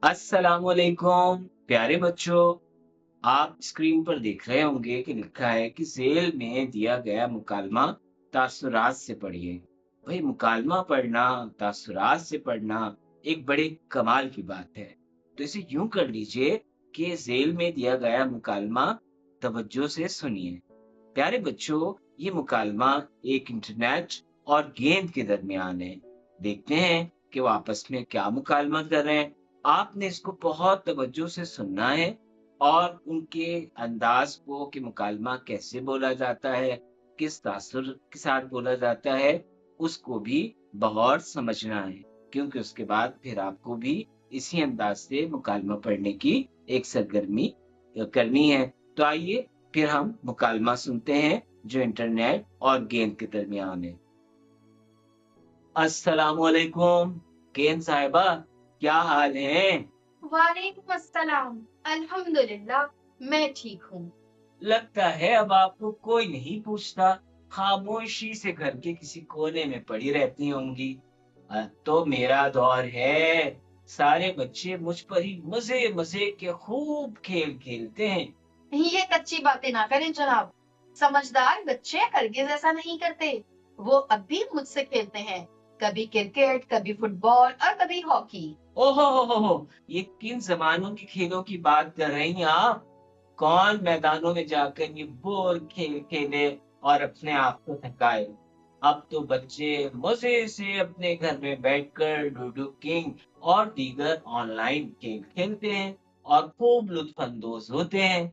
अस्सलाम वालेकुम प्यारे बच्चों। आप स्क्रीन पर देख रहे होंगे कि लिखा है कि झेल में दिया गया मुकालमा तासुरात से पढ़िए। भाई मुकालमा पढ़ना, तासुरात से पढ़ना एक बड़े कमाल की बात है। तो इसे यूं कर लीजिए कि झेल में दिया गया मुकालमा तवज्जो से सुनिए। प्यारे बच्चों, ये मुकालमा एक इंटरनेट और गेंद के दरमियान है। देखते हैं कि वो आपस में क्या मुकालमा कर रहे हैं। आपने इसको बहुत तवज्जो से सुनना है और उनके अंदाज को कि मुकालमा कैसे बोला जाता है, किस तासुर के साथ बोला जाता है, उसको भी गौर समझना है, क्योंकि उसके बाद फिर आपको भी इसी अंदाज से मुकालमा पढ़ने की एक सरगर्मी करनी है। तो आइए फिर हम मुकालमा सुनते हैं जो इंटरनेट और गेंद के दरमियान है। अस्सलाम वालेकुम गेंद साहिबा, क्या हाल है? वालेकुम अस्सलाम। अल्हम्दुलिल्लाह मैं ठीक हूँ। लगता है अब आपको कोई नहीं पूछता, खामोशी से घर के किसी कोने में पड़ी रहती होंगी। अब तो मेरा दौर है, सारे बच्चे मुझ पर ही मजे मजे के खूब खेल खेलते हैं। ये कच्ची बातें ना करें जनाब। समझदार बच्चे हरगिज ऐसा नहीं करते। वो अब भी मुझसे खेलते हैं, कभी क्रिकेट, कभी फुटबॉल और कभी हॉकी। ओहो हो, ये किन जमानों के खेलों की बात कर रही हैं आप? कौन मैदानों में जाकर ये बोर खेल खेले और अपने आप को थकाए? अब तो बच्चे मजे से अपने घर में बैठकर लूडो किंग और दीगर ऑनलाइन खेल खेलते हैं और खूब लुत्फानंदोज होते हैं।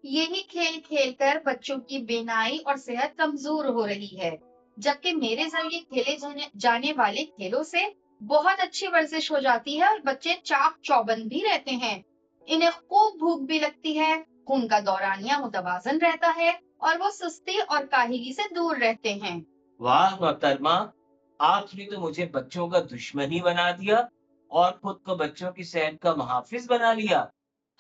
यही खेल खेलकर बच्चों की बेनाई और सेहत कमजोर हो रही है, जबकि मेरे जरिए खेले जाने वाले खेलों से बहुत अच्छी वर्जिश हो जाती है और बच्चे चाक चौबंद भी रहते हैं। इन्हें खूब भूख भी लगती है, खून का दौरानिया मुतवाजन रहता है और वो सुस्ती और काहिली से दूर रहते हैं। वाह मोहतरमा, आपने तो मुझे बच्चों का दुश्मन ही बना दिया और खुद को बच्चों की सेहत का मुहाफिज बना लिया।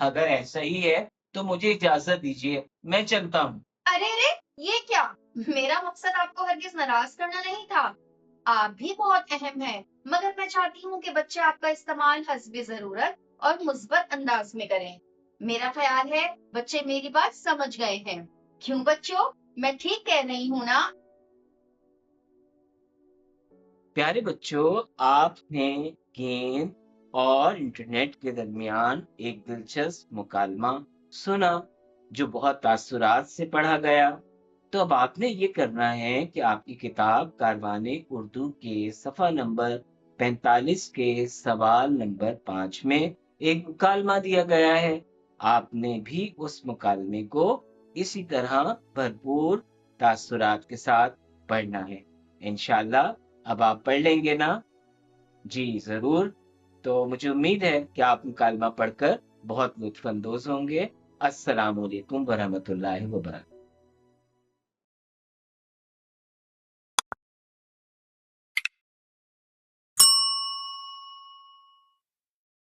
अगर ऐसा ही है तो मुझे इजाजत दीजिए, मैं चलता हूँ। अरे अरे, ये क्या? मेरा मकसद आपको हरगिज नाराज करना नहीं था। आप भी बहुत अहम हैं, मगर मैं चाहती हूँ कि बच्चे आपका इस्तेमाल हस्बे जरूरत और मुस्बत अंदाज में करें। मेरा ख्याल है बच्चे मेरी बात समझ गए हैं। क्यों बच्चों, मैं ठीक कह रही हूँ ना? प्यारे बच्चों, आपने गेम और इंटरनेट के दरमियान एक दिलचस्प मुकालमा सुना जो बहुत तासुरात से पढ़ा गया। तो अब आपने ये करना है कि आपकी किताब कारवाने उर्दू के सफ़ा नंबर 45 के सवाल नंबर 5 में एक मुकालमा दिया गया है। आपने भी उस मुकालमे को इसी तरह भरपूर तासुरात के साथ पढ़ना है। इंशाल्लाह अब आप पढ़ लेंगे ना? जी, ज़रूर। तो मुझे उम्मीद है कि आप मुकालमा पढ़कर बहुत लुत्फ़ अंदोज़ होंगे। अस्सलाम वालेकुम व रहमतुल्लाहि व बरकातहू।